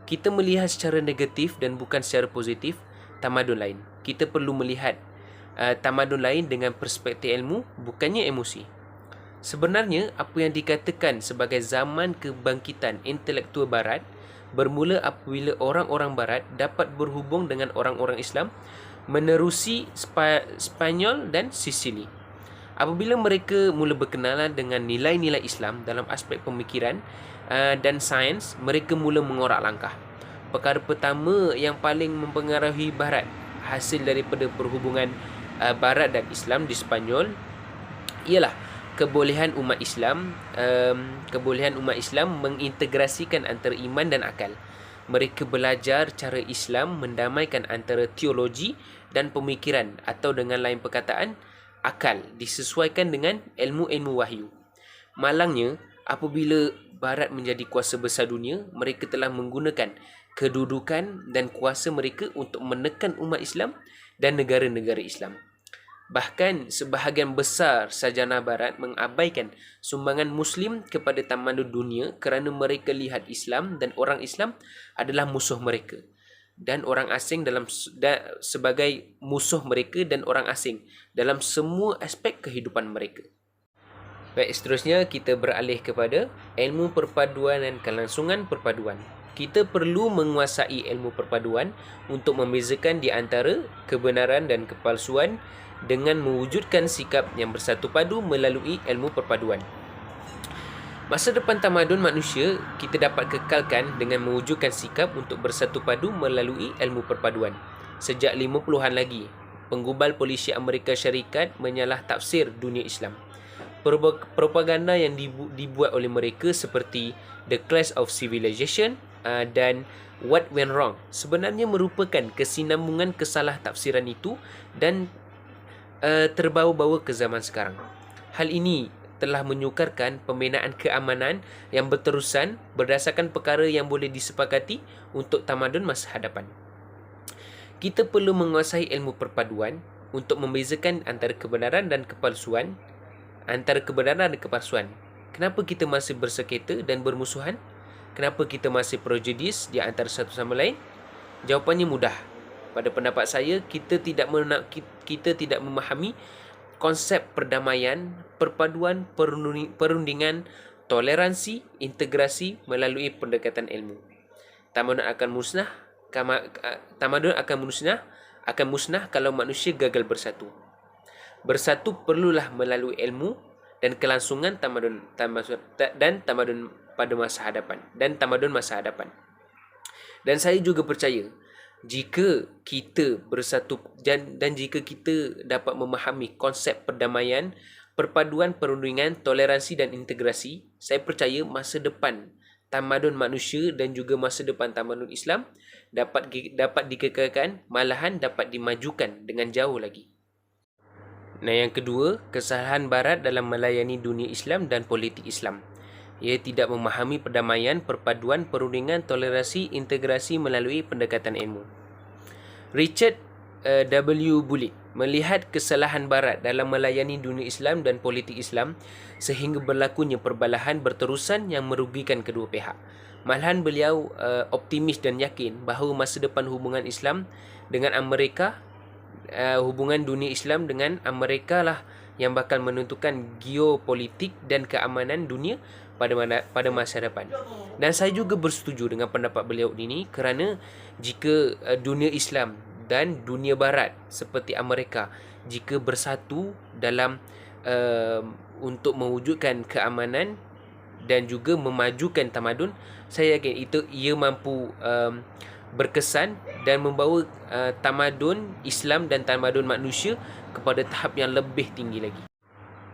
Kita melihat secara negatif dan bukan secara positif tamadun lain. Kita perlu melihat tamadun lain dengan perspektif ilmu, bukannya emosi. Sebenarnya, apa yang dikatakan sebagai zaman kebangkitan intelektual barat bermula apabila orang-orang barat dapat berhubung dengan orang-orang Islam menerusi Spanyol dan Sicily. Apabila mereka mula berkenalan dengan nilai-nilai Islam dalam aspek pemikiran dan sains, mereka mula mengorak langkah. Perkara pertama yang paling mempengaruhi Barat hasil daripada perhubungan Barat dan Islam di Spanyol ialah kebolehan umat Islam mengintegrasikan antara iman dan akal. Mereka belajar cara Islam mendamaikan antara teologi dan pemikiran, atau dengan lain perkataan, akal disesuaikan dengan ilmu-ilmu wahyu. Malangnya, apabila Barat menjadi kuasa besar dunia, mereka telah menggunakan kedudukan dan kuasa mereka untuk menekan umat Islam dan negara-negara Islam. Bahkan sebahagian besar sarjana Barat mengabaikan sumbangan Muslim kepada tamadun dunia kerana mereka lihat Islam dan orang Islam adalah musuh mereka, dan orang asing sebagai musuh mereka dan orang asing dalam semua aspek kehidupan mereka. Baik, seterusnya kita beralih kepada ilmu perpaduan dan kelangsungan perpaduan. Kita perlu menguasai ilmu perpaduan untuk membezakan di antara kebenaran dan kepalsuan dengan mewujudkan sikap yang bersatu padu melalui ilmu perpaduan. Masa depan tamadun manusia kita dapat kekalkan dengan mewujudkan sikap untuk bersatu padu melalui ilmu perpaduan. Sejak 50-an lagi, penggubal polisi Amerika Syarikat menyalah tafsir dunia Islam. Propaganda yang dibuat oleh mereka seperti The Clash of Civilization dan What Went Wrong sebenarnya merupakan kesinambungan kesalah tafsiran itu dan terbawa-bawa ke zaman sekarang. Hal ini telah menyukarkan pembinaan keamanan yang berterusan berdasarkan perkara yang boleh disepakati untuk tamadun masa hadapan. Kita perlu menguasai ilmu perpaduan untuk membezakan antara kebenaran dan kepalsuan. Kenapa kita masih bersengketa dan bermusuhan? Kenapa kita masih prejudis di antara satu sama lain? Jawapannya mudah. Pada pendapat saya, kita tidak memahami konsep perdamaian, perpaduan, perundingan, toleransi, integrasi melalui pendekatan ilmu. Tamadun akan musnah kalau manusia gagal bersatu. Bersatu perlulah melalui ilmu dan kelangsungan tamadun pada masa hadapan Dan saya juga percaya jika kita bersatu dan jika kita dapat memahami konsep perdamaian, perpaduan, perundingan, toleransi dan integrasi, saya percaya masa depan tamadun manusia dan juga masa depan tamadun Islam dapat dikekalkan, malahan dapat dimajukan dengan jauh lagi. Nah, yang kedua, kesalahan Barat dalam melayani dunia Islam dan politik Islam. Ia tidak memahami perdamaian, perpaduan, perundingan, toleransi, integrasi melalui pendekatan ilmu. Richard W. Bullitt melihat kesalahan Barat dalam melayani dunia Islam dan politik Islam sehingga berlakunya perbalahan berterusan yang merugikan kedua pihak. Malahan beliau optimis dan yakin bahawa masa depan hubungan Islam dengan Amerika, hubungan dunia Islam dengan Amerika lah yang bakal menentukan geopolitik dan keamanan dunia pada masa depan. Dan saya juga bersetuju dengan pendapat beliau ini kerana jika dunia Islam dan dunia Barat seperti Amerika jika bersatu dalam untuk mewujudkan keamanan dan juga memajukan tamadun, saya yakin ia mampu berkesan dan membawa tamadun Islam dan tamadun manusia kepada tahap yang lebih tinggi lagi.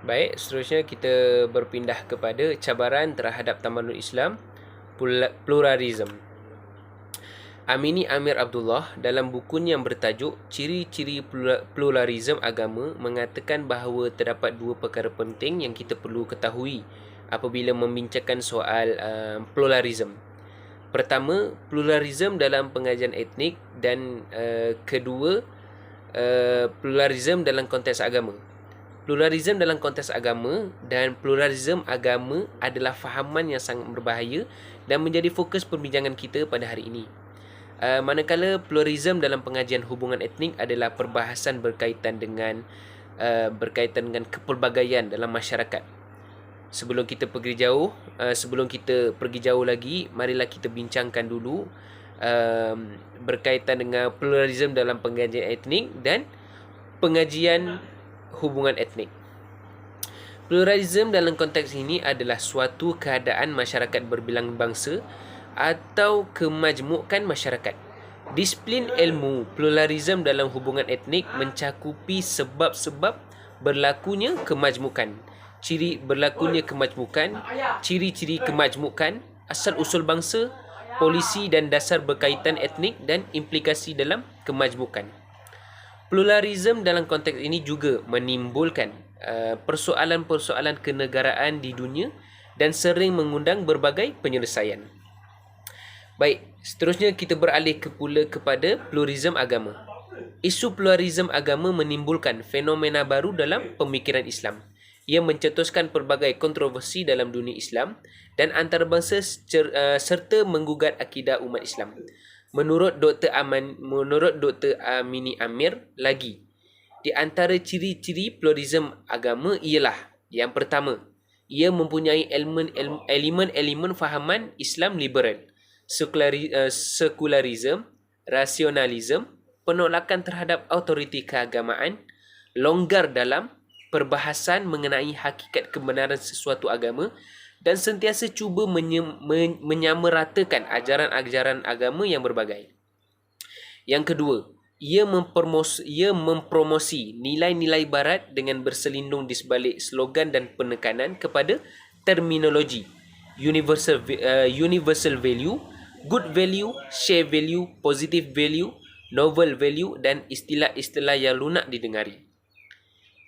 Baik, seterusnya kita berpindah kepada cabaran terhadap tamadun Islam. pluralism. Amini Amir Abdullah dalam bukunya yang bertajuk Ciri-ciri Pluralism Agama mengatakan bahawa terdapat dua perkara penting yang kita perlu ketahui apabila membincangkan soal pluralism. Pertama, pluralism dalam pengajian etnik, dan kedua, pluralism dalam konteks agama. Pluralism dalam konteks agama dan pluralism agama adalah fahaman yang sangat berbahaya dan menjadi fokus perbincangan kita pada hari ini. Manakala pluralism dalam pengajian hubungan etnik adalah perbahasan berkaitan dengan kepelbagaian dalam masyarakat. Sebelum kita pergi jauh lagi, marilah kita bincangkan dulu berkaitan dengan pluralism dalam pengajian etnik dan pengajian hubungan etnik. Pluralism dalam konteks ini adalah suatu keadaan masyarakat berbilang bangsa atau kemajmukan masyarakat. Disiplin ilmu pluralism dalam hubungan etnik mencakupi sebab-sebab berlakunya kemajmukan, ciri-ciri kemajmukan, asal-usul bangsa, polisi dan dasar berkaitan etnik dan implikasi dalam kemajmukan. Pluralism dalam konteks ini juga menimbulkan persoalan-persoalan kenegaraan di dunia dan sering mengundang berbagai penyelesaian. Baik, seterusnya kita beralih kepada pluralism agama. Isu pluralism agama menimbulkan fenomena baru dalam pemikiran Islam. Ia mencetuskan pelbagai kontroversi dalam dunia Islam dan antarabangsa serta menggugat akidah umat Islam. Menurut Dr. Amini Amir lagi, di antara ciri-ciri pluralism agama ialah: yang pertama, ia mempunyai elemen-elemen fahaman Islam liberal, sekularisme, rasionalisme, penolakan terhadap autoriti keagamaan, longgar dalam perbahasan mengenai hakikat kebenaran sesuatu agama, dan sentiasa cuba menyamaratakan ajaran-ajaran agama yang berbagai. Yang kedua, ia mempromosi nilai-nilai barat dengan berselindung di sebalik slogan dan penekanan kepada terminologi universal value, good value, share value, positive value, novel value dan istilah-istilah yang lunak didengari.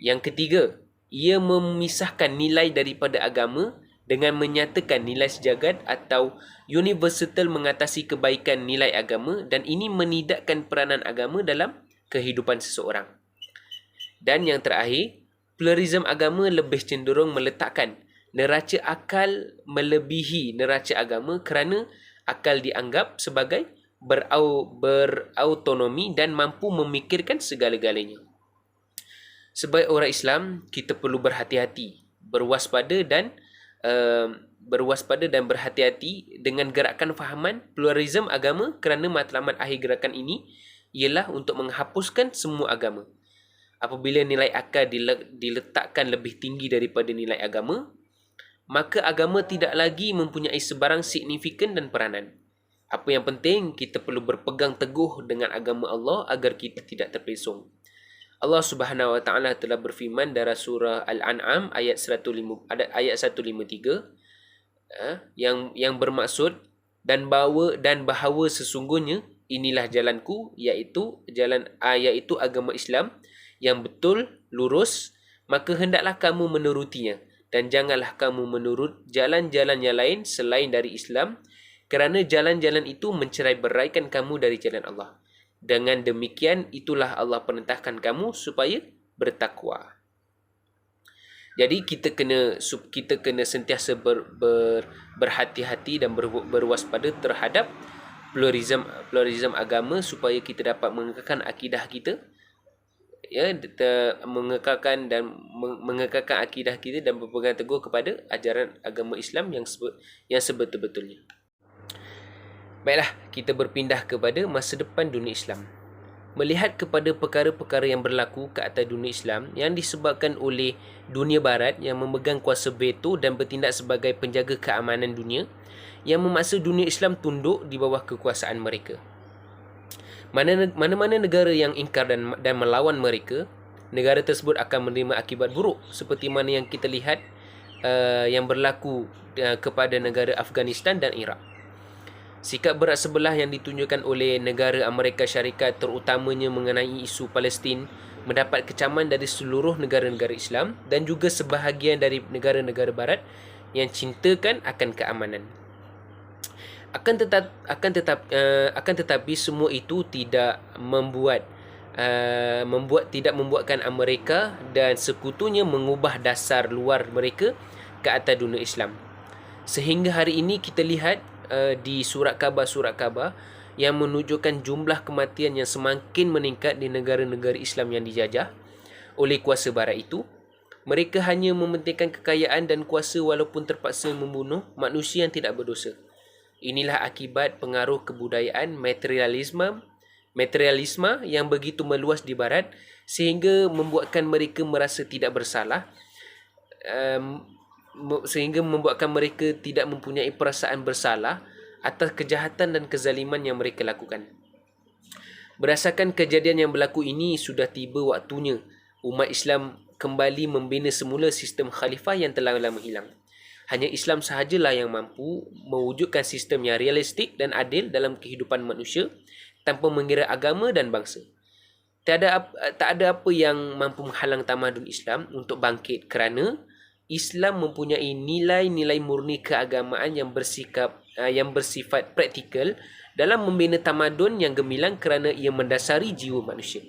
Yang ketiga, ia memisahkan nilai daripada agama dengan menyatakan nilai sejagat atau universal mengatasi kebaikan nilai agama, dan ini menidakkan peranan agama dalam kehidupan seseorang. Dan yang terakhir, pluralism agama lebih cenderung meletakkan neraca akal melebihi neraca agama kerana akal dianggap sebagai berautonomi dan mampu memikirkan segala-galanya. Sebagai orang Islam, kita perlu berhati-hati, berwaspada dan berhati-hati dengan gerakan fahaman pluralism agama, kerana matlamat akhir gerakan ini ialah untuk menghapuskan semua agama. Apabila nilai akal diletakkan lebih tinggi daripada nilai agama, maka agama tidak lagi mempunyai sebarang signifikan dan peranan. Apa yang penting, kita perlu berpegang teguh dengan agama Allah agar kita tidak terpesong. Allah Subhanahu Wa Taala telah berfirman dalam surah Al-An'am ayat 153 yang bermaksud dan bahawa sesungguhnya inilah jalanku, iaitu agama Islam yang betul, lurus, maka hendaklah kamu menurutinya, dan janganlah kamu menurut jalan-jalan yang lain selain dari Islam, kerana jalan-jalan itu mencerai-beraikan kamu dari jalan Allah. Dengan demikian, itulah Allah perintahkan kamu supaya bertakwa. Jadi kita kena sentiasa berhati-hati dan berwaspada terhadap pluralism agama supaya kita dapat mengekalkan akidah kita, mengekalkan akidah kita dan berpegang teguh kepada ajaran agama Islam yang sebetul-betulnya. Baiklah, kita berpindah kepada masa depan dunia Islam. Melihat kepada perkara-perkara yang berlaku ke atas dunia Islam yang disebabkan oleh dunia barat yang memegang kuasa veto dan bertindak sebagai penjaga keamanan dunia, yang memaksa dunia Islam tunduk di bawah kekuasaan mereka. Mana-mana negara yang ingkar dan melawan mereka, negara tersebut akan menerima akibat buruk, seperti mana yang kita lihat yang berlaku kepada negara Afghanistan dan Iraq. Sikap berat sebelah yang ditunjukkan oleh negara Amerika Syarikat terutamanya mengenai isu Palestin mendapat kecaman dari seluruh negara-negara Islam dan juga sebahagian dari negara-negara barat yang cintakan akan keamanan. Akan tetapi semua itu tidak membuatkan Amerika dan sekutunya mengubah dasar luar mereka ke atas dunia Islam. Sehingga hari ini kita lihat di surat khabar yang menunjukkan jumlah kematian yang semakin meningkat di negara-negara Islam yang dijajah oleh kuasa barat itu. Mereka hanya mementingkan kekayaan dan kuasa walaupun terpaksa membunuh manusia yang tidak berdosa. Inilah akibat pengaruh kebudayaan materialisme yang begitu meluas di barat sehingga membuatkan mereka merasa tidak bersalah, sehingga membuatkan mereka tidak mempunyai perasaan bersalah atas kejahatan dan kezaliman yang mereka lakukan. Berdasarkan kejadian yang berlaku ini, sudah tiba waktunya umat Islam kembali membina semula sistem khalifah yang telah lama hilang. Hanya Islam sahajalah yang mampu mewujudkan sistem yang realistik dan adil dalam kehidupan manusia tanpa mengira agama dan bangsa. Tak ada apa yang mampu menghalang tamadun Islam untuk bangkit kerana Islam mempunyai nilai-nilai murni keagamaan yang bersifat praktikal dalam membina tamadun yang gemilang kerana ia mendasari jiwa manusia.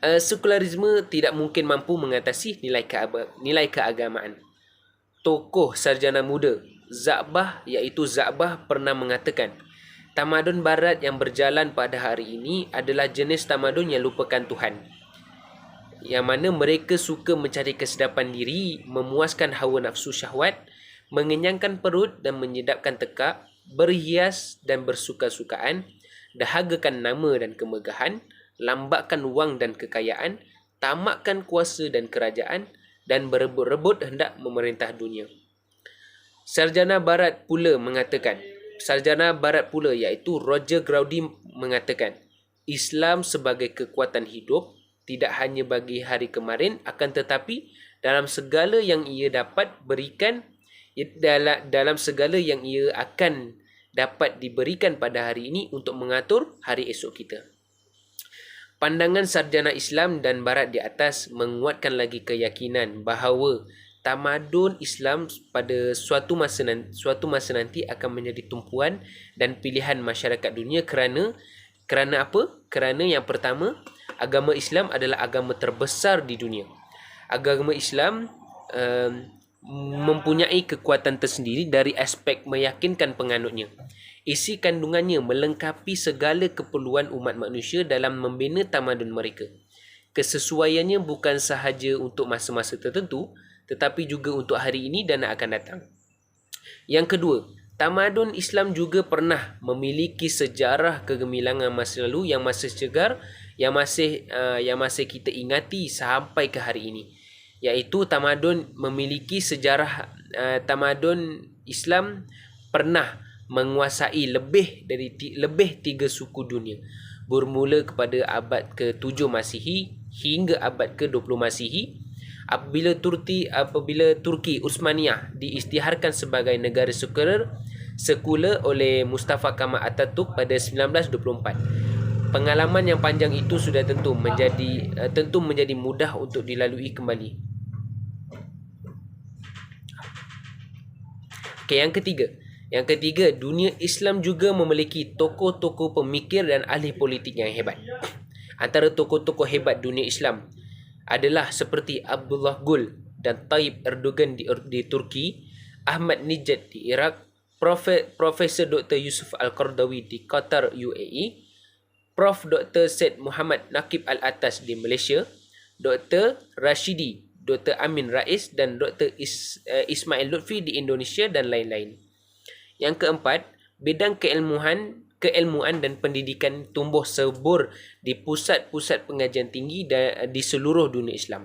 Sekularisme tidak mungkin mampu mengatasi nilai keagamaan. Tokoh sarjana muda Za'bah iaitu Za'bah pernah mengatakan, tamadun barat yang berjalan pada hari ini adalah jenis tamadun yang lupakan Tuhan, yang mana mereka suka mencari kesedapan diri, memuaskan hawa nafsu syahwat, mengenyangkan perut dan menyedapkan tekak, berhias dan bersuka-sukaan, dahagakan nama dan kemegahan, lambakan wang dan kekayaan, tamakkan kuasa dan kerajaan, dan berebut-rebut hendak memerintah dunia. Sarjana barat pula iaitu Roger Groody mengatakan, Islam sebagai kekuatan hidup tidak hanya bagi hari kemarin, akan tetapi dalam segala yang ia dapat berikan, dalam segala yang ia akan dapat diberikan pada hari ini untuk mengatur hari esok kita. Pandangan sarjana Islam dan Barat di atas menguatkan lagi keyakinan bahawa tamadun Islam pada suatu masa nanti akan menjadi tumpuan dan pilihan masyarakat dunia kerana apa? Kerana yang pertama, agama Islam adalah agama terbesar di dunia. Agama Islam mempunyai kekuatan tersendiri dari aspek meyakinkan penganutnya. Isi kandungannya melengkapi segala keperluan umat manusia dalam membina tamadun mereka. Kesesuaiannya bukan sahaja untuk masa-masa tertentu, tetapi juga untuk hari ini dan akan datang. Yang kedua, tamadun Islam juga pernah memiliki sejarah kegemilangan masa lalu yang masih segar, yang masih kita ingati sampai ke hari ini. Iaitu tamadun Islam pernah menguasai lebih 3 suku dunia, bermula kepada abad ke-7 Masihi hingga abad ke-20 Masihi, apabila Turki Utsmaniyah diisytiharkan sebagai negara sekular oleh Mustafa Kemal Atatürk pada 1924. Pengalaman yang panjang itu sudah tentu menjadi mudah untuk dilalui kembali. Yang ketiga, dunia Islam juga memiliki tokoh-tokoh pemikir dan ahli politik yang hebat. Antara tokoh-tokoh hebat dunia Islam adalah seperti Abdullah Gül dan Tayyip Erdogan di Turki, Ahmad Nijat di Iraq, Profesor Dr. Yusuf Al-Qardawi di Qatar UAE, Prof. Dr. Syed Muhammad Naqib Al-Atas di Malaysia, Dr. Rashidi, Dr. Amin Rais dan Dr. Ismail Lutfi di Indonesia dan lain-lain. Yang keempat, bidang keilmuan dan pendidikan tumbuh subur di pusat-pusat pengajian tinggi di seluruh dunia Islam.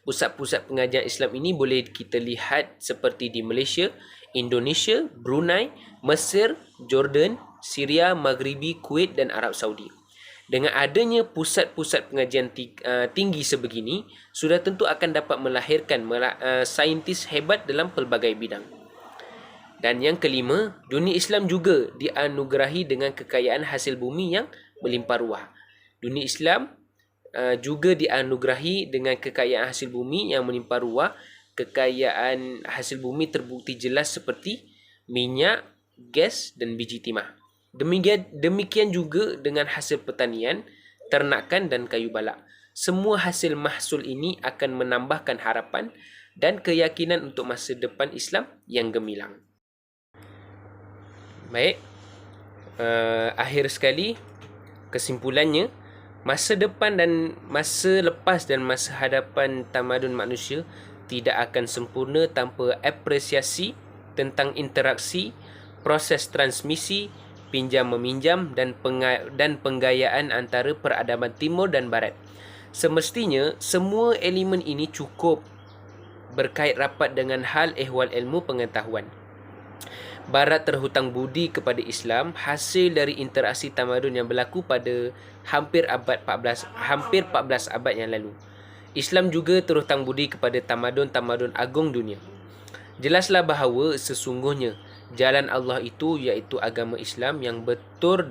Pusat-pusat pengajian Islam ini boleh kita lihat seperti di Malaysia, Indonesia, Brunei, Mesir, Jordan, Syria, Maghribi, Kuwait dan Arab Saudi. Dengan adanya pusat-pusat pengajian tinggi sebegini, sudah tentu akan dapat melahirkan saintis hebat dalam pelbagai bidang. Dan yang kelima, dunia Islam juga dianugerahi dengan kekayaan hasil bumi yang melimpah ruah. Dunia Islam juga dianugerahi dengan kekayaan hasil bumi yang melimpah ruah. Kekayaan hasil bumi terbukti jelas seperti minyak, gas dan biji timah. Demikian juga dengan hasil pertanian, ternakan dan kayu balak. Semua hasil mahsul ini akan menambahkan harapan dan keyakinan untuk masa depan Islam yang gemilang. Baik, akhir sekali, kesimpulannya, masa depan dan masa lepas dan masa hadapan tamadun manusia tidak akan sempurna tanpa apresiasi tentang interaksi, proses transmisi, pinjam-meminjam dan penggayaan antara peradaban timur dan barat. Semestinya, semua elemen ini cukup berkait rapat dengan hal ehwal ilmu pengetahuan. Barat terhutang budi kepada Islam hasil dari interaksi tamadun yang berlaku pada hampir 14 abad yang lalu. Islam juga terhutang budi kepada tamadun-tamadun agung dunia. Jelaslah bahawa sesungguhnya jalan Allah itu iaitu agama Islam yang betul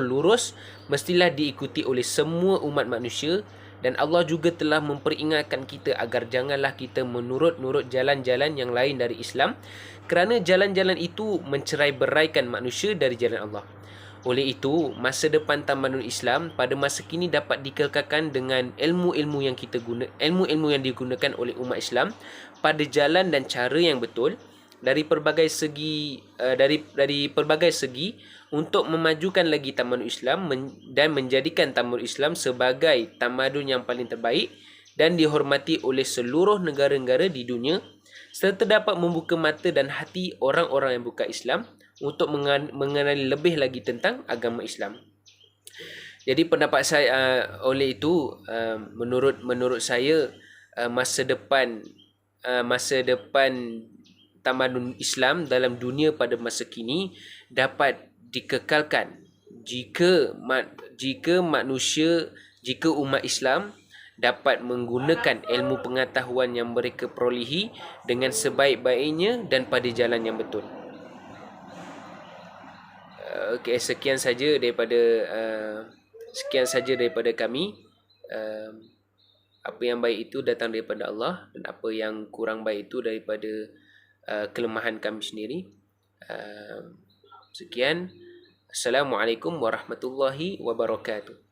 lurus mestilah diikuti oleh semua umat manusia, dan Allah juga telah memperingatkan kita agar janganlah kita menurut jalan-jalan yang lain dari Islam, kerana jalan-jalan itu mencerai-beraikan manusia dari jalan Allah. Oleh itu, masa depan tamadun Islam pada masa kini dapat dikekalkan dengan ilmu-ilmu yang digunakan oleh umat Islam pada jalan dan cara yang betul dari pelbagai segi untuk memajukan lagi tamadun Islam dan menjadikan tamadun Islam sebagai tamadun yang paling terbaik dan dihormati oleh seluruh negara-negara di dunia, serta dapat membuka mata dan hati orang-orang yang bukan Islam untuk mengenali lebih lagi tentang agama Islam. Jadi pendapat saya, oleh itu, menurut saya, masa depan tamadun Islam dalam dunia pada masa kini dapat dikekalkan jika umat Islam dapat menggunakan ilmu pengetahuan yang mereka perolehi dengan sebaik-baiknya dan pada jalan yang betul. Okey, sekian saja daripada kami. Apa yang baik itu datang daripada Allah, dan apa yang kurang baik itu daripada kelemahan kami sendiri. Sekian. Assalamualaikum warahmatullahi wabarakatuh.